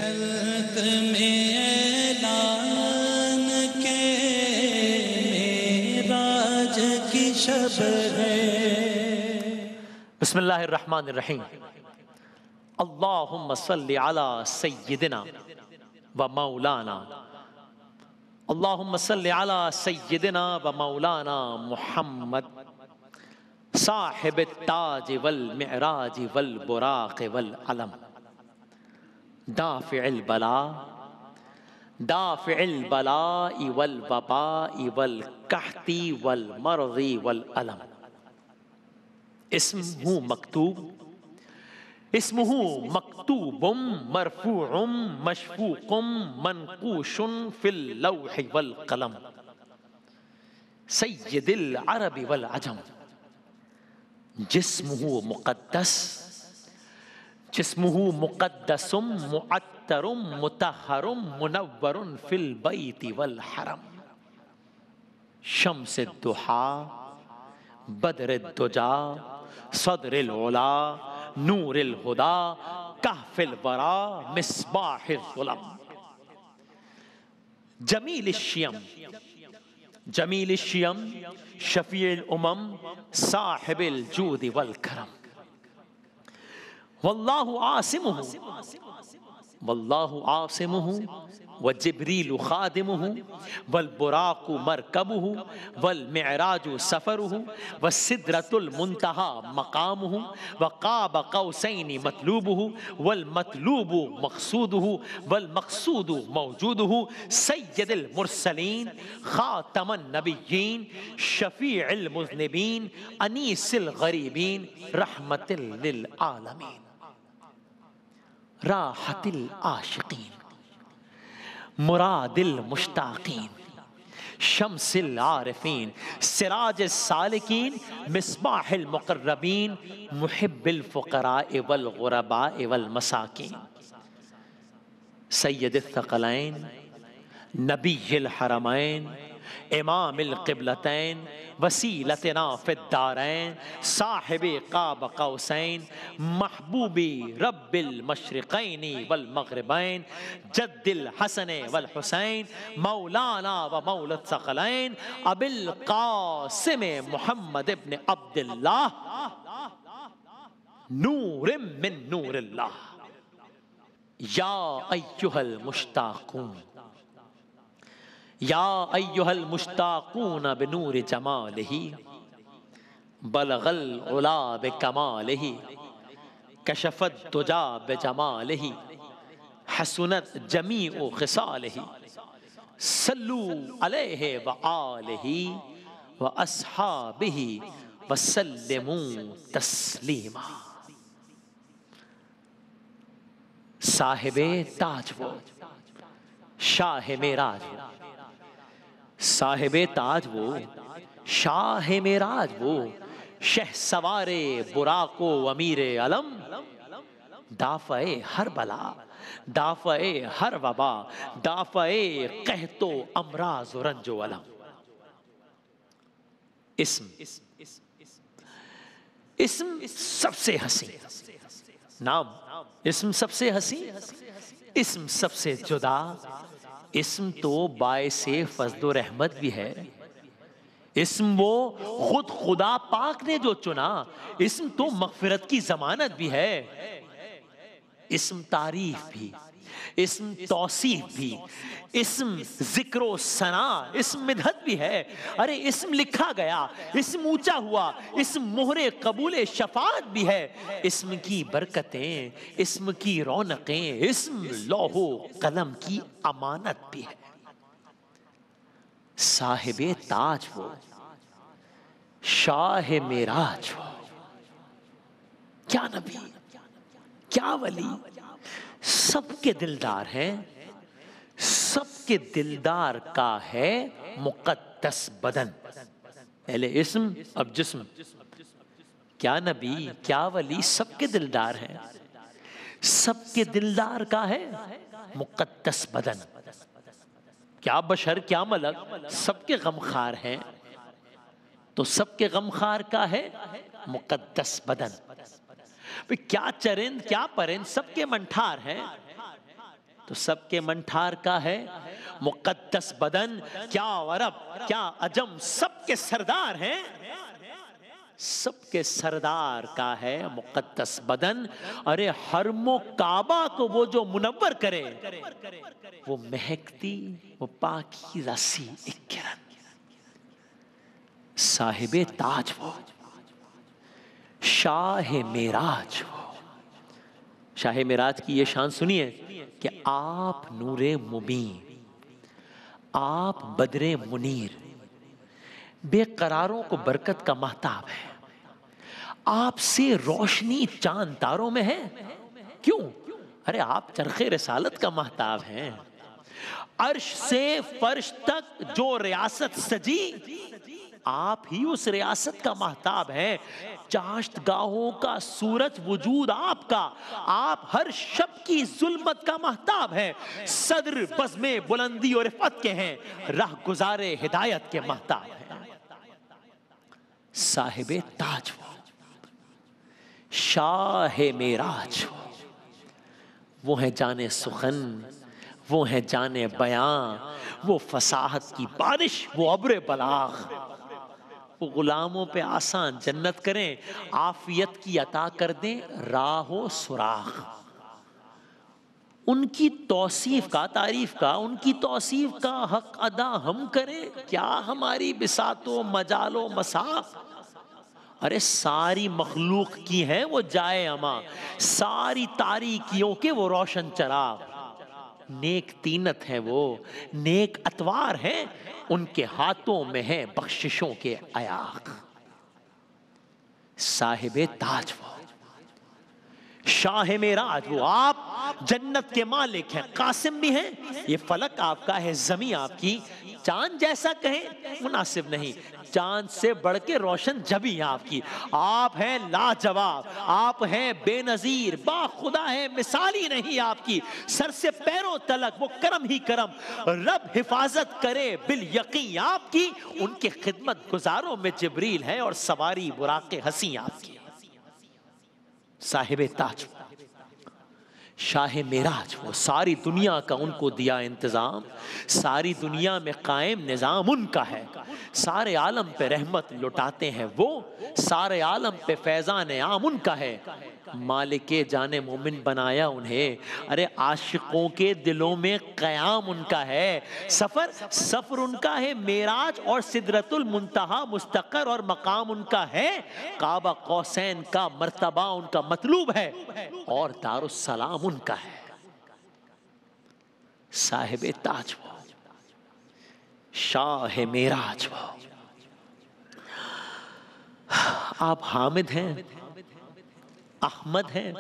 حلق میں اعلان کے معراج کی شب ہے۔ بسم اللہ الرحمن الرحیم۔ اللہم صلی علی سیدنا و مولانا، اللہم صلی علی سیدنا و مولانا محمد صاحب التاج والمعراج والبراق والعلم، دافع البلاء والوباء والقحط والمرض والألم، اسمہ مکتوب مرفوع مشفوق منقوش فی اللوح والقلم، سید العرب والعجم، جسمہ مقدس معطر مطہر منور فی البیت والحرم، شمس الضحی بدر الدجا صدر العلا نور الہدی کہف الورا مصباح الظلم، جمیل الشیم شفیع الامم صاحب الجود والکرم، واللہ عاصمہ وجبریل خادمہ والبراق مرکبہ والمعراج سفرہ والسدرۃ المنتہی مقامہ وقاب قوسین مطلوبہ والمطلوب مقصودہ والمقصود موجودہ، سید المرسلین خاتم النبیین شفیع المذنبین انیس الغریبین رحمت للعالمین، راحت العاشقین مراد المشتاقین شمس العارفین سراج السالکین مصباح المقربین محب الفقراء والغرباء والمساکین، سید الثقلین نبی الحرمین امام القبلتین وسیلتنا فی الدارین صاحب قاب قوسین محبوب رب المشرقین والمغربین جد الحسن والحسین مولانا و مولا الثقلین ابی القاسم محمد ابن عبداللہ نور من نور اللہ، یا ایہا المشتاقون یا ایہا المشتاقون بنور جمالہ بلغ العلا بکمالہ کشف الدجا بجمالہ حسنت جمیع خصالہ، صلو علیہ وآلہ واصحابہ وسلموا تسلیما۔ صاحب تاج وہ شاہ معراج وہ، صاحب تاج وہ شاہ معراج وہ، شہ سوار براق و امیر علم، دافع ہر بلا دافع ہر وبا دافع قحط و امراض و رنج و علم، اسم سب سے حسین نام، اسم سب سے حسین، اسم سب سے جدا، اسم تو باعث فضل و رحمت بھی ہے، اسم وہ خود خدا پاک نے جو چنا، اسم تو مغفرت کی ضمانت بھی ہے، اسم تعریف بھی، اسم توصیف بھی، اسم ذکر و ثنا، اسم مدحت بھی ہے، ارے اسم لکھا گیا، اسم اونچا ہوا، اسم مہر قبول شفاعت بھی ہے، اسم کی برکتیں، اسم کی رونقیں، اسم لوح و قلم کی امانت بھی ہے، صاحب تاج وہ شاہ معراج وہ، کیا نبی کیا ولی، سب کے دلدار ہیں، سب کے دلدار کا ہے مقدس بدن، پہلے اسم اب جسم، کیا نبی کیا ولی سب کے دلدار ہیں، سب کے دلدار کا ہے مقدس بدن، کیا بشر کیا ملک سب کے غمخوار ہیں، تو سب کے غمخوار کا ہے مقدس بدن، کیا چرند کیا پرند سب کے منٹھار ہیں، تو سب کے من ٹھار کا ہے مقدس بدن، کیا عرب کیا عجم سب کے سردار ہیں، سب کے سردار کا ہے مقدس بدن۔ ارے حرم و کعبہ کو وہ جو منور کرے، وہ مہکتی وہ پاکیزہ سی ایک کرن، صاحب تاج وہ، شاہ معراج وہ۔ شاہ معراج کی یہ شان سنیے کہ آپ نور مبین، آپ بدر منیر، بے قراروں کو برکت کا مہتاب ہے، آپ سے روشنی چاند تاروں میں ہے۔ کیوں؟ ارے آپ چرخ رسالت کا مہتاب ہیں۔ عرش سے فرش تک جو ریاست سجی، آپ ہی اس ریاست کا مہتاب ہیں۔ چاشت گاہوں کا سورج وجود آپ کا، آپ ہر شب کی ظلمت کا مہتاب ہیں۔ صدر بزم بلندی اور عفت کے ہیں، راہ گزار ہدایت کے مہتاب ہیں۔ صاحب تاج وہ، شاہ معراج وہ ہیں جانے سخن، وہ ہیں جانے بیاں، وہ فصاحت کی بارش، وہ ابر بلاغ، وہ غلاموں پہ آسان جنت کریں، عافیت کی عطا کر دیں راہ و سراغ۔ ان کی توصیف کا، تعریف کا، ان کی توصیف کا حق ادا ہم کریں، کیا ہماری بساط و مجال و مساق۔ ارے ساری مخلوق کی ہیں وہ جائے اما، ساری تاریکیوں کے وہ روشن چراغ۔ نیک تینت ہیں وہ، نیک اتوار ہیں، ان کے ہاتھوں میں ہیں بخششوں کے ایاغ۔ صاحب تاج وہ، شاہ معراج وہ، آپ جنت کے مالک ہیں، قاسم بھی ہیں۔ یہ فلک آپ کا ہے، زمین آپ کی، چاند جیسا کہیں مناسب نہیں، چاند سے بڑھ کے روشن جبیں آپ کی۔ آپ ہیں لاجواب، آپ ہیں بے نظیر، با خدا ہے مثالی نہیں آپ کی۔ سر سے پیروں تلک وہ کرم ہی کرم، رب حفاظت کرے بالیقین آپ کی۔ ان کے خدمت گزاروں میں جبریل ہے اور سواری براق حسین آپ کی۔ صاحب تاج شاہ معراج وہ، ساری دنیا کا ان کو دیا انتظام، ساری دنیا میں قائم نظام ان کا ہے۔ سارے عالم پہ رحمت لٹاتے ہیں وہ، سارے عالم پہ فیضان عام ان کا ہے۔ مالک جان مومن بنایا انہیں، ارے عاشقوں کے دلوں میں قیام ان کا ہے۔ سفر ان کا ہے معراج اور سدرۃ المنتہا مستقر اور مقام ان کا ہے۔ کعبہ قوسین کا مرتبہ ان کا مطلوب ہے اور دار السلام ان کا ہے۔ صاحب تاج وہ، شاہ معراج وہ، آپ حامد ہیں، احمد ہیں،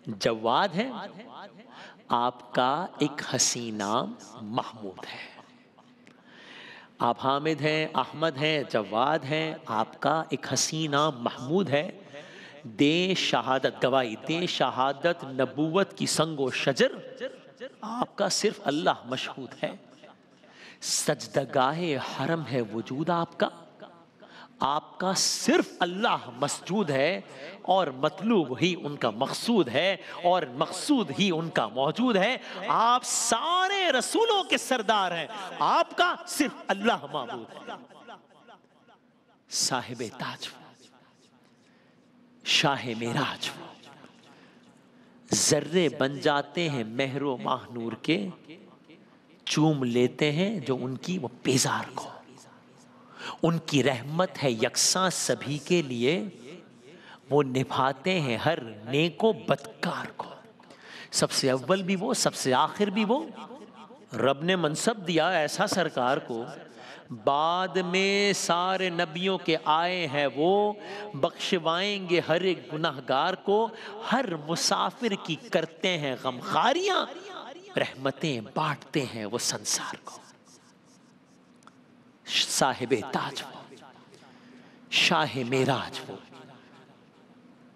جواد ہیں، آپ کا ایک حسین نام محمود ہے۔ آپ حامد ہیں، احمد ہیں، جواد ہیں، آپ کا ایک حسین نام محمود ہے۔ دے شہادت گواہی، دے شہادت نبوت کی سنگ و شجر، آپ کا صرف اللہ مشہود ہے۔ سجدگاہ حرم ہے وجود آپ کا صرف اللہ مسجود ہے، اور مطلوب ہی ان کا مقصود ہے، اور مقصود ہی ان کا موجود ہے۔ آپ سارے رسولوں کے سردار ہیں، آپ کا صرف اللہ معبود ہے۔ صاحب تاج شاہ معراج ذرے بن جاتے ہیں مہر و ماہ نور کے، چوم لیتے ہیں جو ان کی وہ پیزار کو۔ ان کی رحمت ہے یکساں سبھی کے لیے، وہ نبھاتے ہیں ہر نیک و بدکار کو۔ سب سے اول بھی وہ، سب سے آخر بھی وہ، رب نے منصب دیا ایسا سرکار کو۔ بعد میں سارے نبیوں کے آئے ہیں وہ، بخشوائیں گے ہر ایک گناہگار کو۔ ہر مسافر کی کرتے ہیں غمخاریاں، رحمتیں بانٹتے ہیں وہ سنسار کو۔ صاحب تاج وہ، شاہ معراج وہ،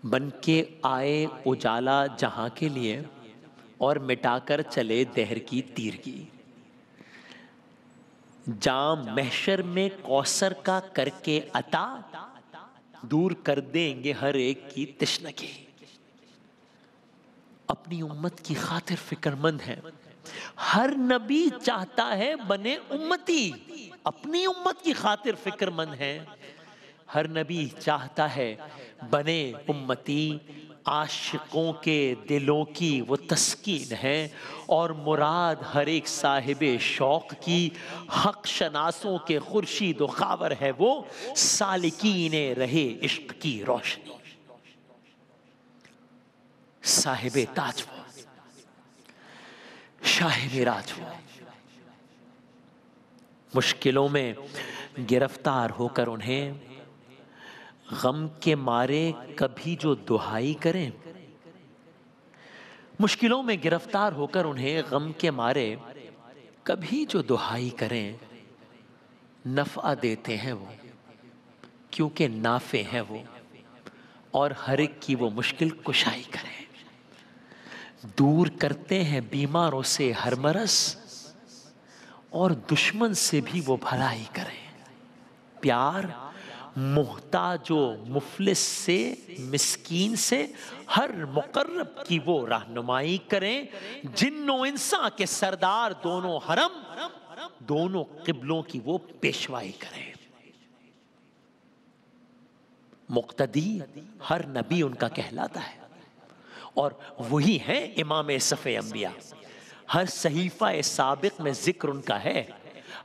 بن کے آئے اجالا جہاں کے لیے، اور مٹا کر چلے دہر کی تیرگی۔ جام محشر میں کوثر کا کر کے عطا، دور کر دیں گے ہر ایک کی تشنگی۔ اپنی امت کی خاطر فکر مند ہیں. ہر نبی چاہتا ہے بنے امتی، اپنی امت کی خاطر فکر مند ہیں. ہر نبی چاہتا ہے بنے امتی. عاشقوں کے دلوں کی وہ تسکین ہے اور مراد ہر ایک صاحب شوق کی. حق شناسوں کے خورشید و خاور ہے وہ، سالکین رہے عشق کی روشنی. صاحب تاج وہ، شاہ معراج وہ، مشکلوں میں گرفتار ہو کر انہیں غم کے مارے کبھی جو دہائی کریں. مشکلوں میں گرفتار ہو کر انہیں غم کے مارے کبھی جو دہائی کریں، نفع دیتے ہیں وہ کیونکہ نافع ہیں وہ، اور ہر ایک کی وہ مشکل کشائی کریں. دور کرتے ہیں بیماروں سے ہر مرض اور دشمن سے بھی وہ بھلائی کریں. پیار محتاج و مفلس سے، مسکین سے، ہر مقرب کی وہ رہنمائی کریں. جن و انسان کے سردار دونوں حرم، دونوں قبلوں کی وہ پیشوائی کریں. مقتدی ہر نبی ان کا کہلاتا ہے اور وہی ہیں امام صف انبیاء. ہر صحیفہ سابق میں ذکر ان کا ہے،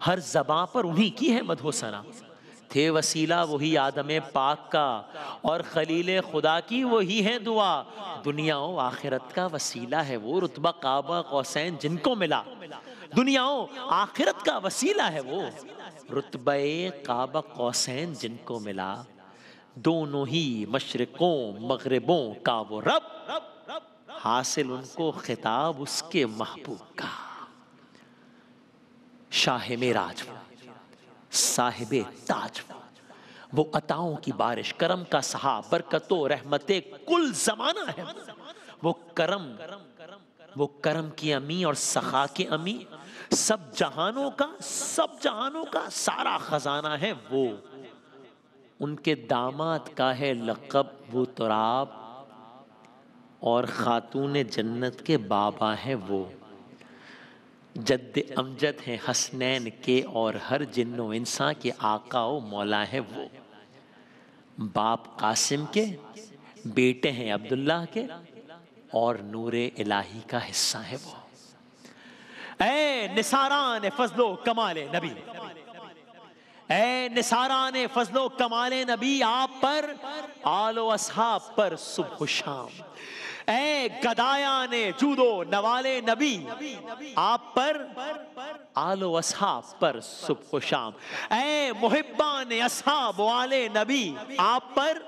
ہر زباں پر انہی کی ہے مدح و ثنا. تھے وسیلہ وہی آدم پاک کا اور خلیل خدا کی وہی ہے دعا. دنیا و آخرت کا وسیلہ ہے وہ، رتبہ قاب قوسین جن کو ملا. دنیا و آخرت کا وسیلہ ہے وہ، رتبہ قاب قوسین جن کو ملا. دونوں ہی مشرقوں مغربوں کا وہ رب، حاصل ان کو خطاب اس کے محبوب کا. شاہ معراج وہ، صاحب تاج وہ عطاؤں کی بارش، کرم کا سہا، برکت و رحمت کل زمانہ ہے وہ. وہ کرم کی امی اور سخا کی امی، سب جہانوں کا سارا خزانہ ہے وہ. ان کے داماد کا ہے لقب وہ تراب، اور خاتون جنت کے بابا ہیں وہ. جد امجد ہیں حسنین کے اور ہر جن و انسان کے آقا و مولا ہے وہ. باپ قاسم کے، بیٹے ہیں عبداللہ کے، اور نور الہی کا حصہ ہے وہ. اے نثاران فضل و کمال نبی، اے نثاران فضل و کمال نبی، آپ پر آل و اصحاب پر صبح و شام. اے گدایان جود و نوال نبی، آپ پر آل و اصحاب پر صبح و شام. اے محبان اصحاب وال نبی، آپ پر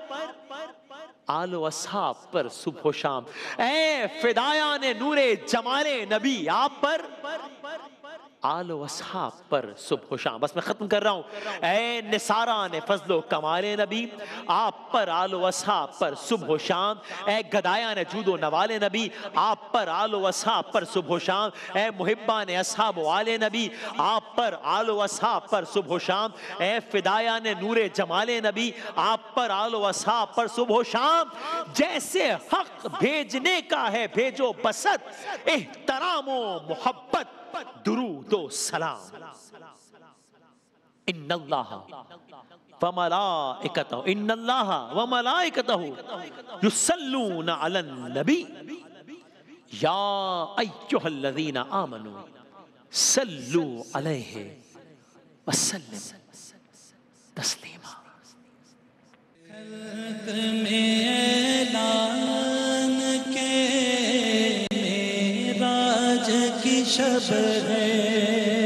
آل و اصحاب پر صبح و شام. اے فدایان نور جمال نبی، آپ پر آل و اصحاب پر صبح و شام. بس میں ختم کر رہا ہوں. اے نثاران فضل و کمال نبی، آپ پر آل و اصحاب پر صبح و شام. اے گدایان جود و نوال نبی، آپ پر آل و اصحاب پر صبح و شام. اے محبان اصحاب وال نبی، آپ پر آل و اصحاب پر صبح و شام. اے فدایان نور جمال نبی، آپ پر آل و اصحاب پر صبح و شام. جیسے حق بھیجنے کا ہے بھیجو بسط، احترام و محبت درود و سلام. ان اللہ وملائکتہ، ان اللہ وملائکتہ یصلون علی النبی یا ایھا الذین آمنوا صلوا علیہ وسلم تسلیما. اعلان کے معراج کی شب ہے،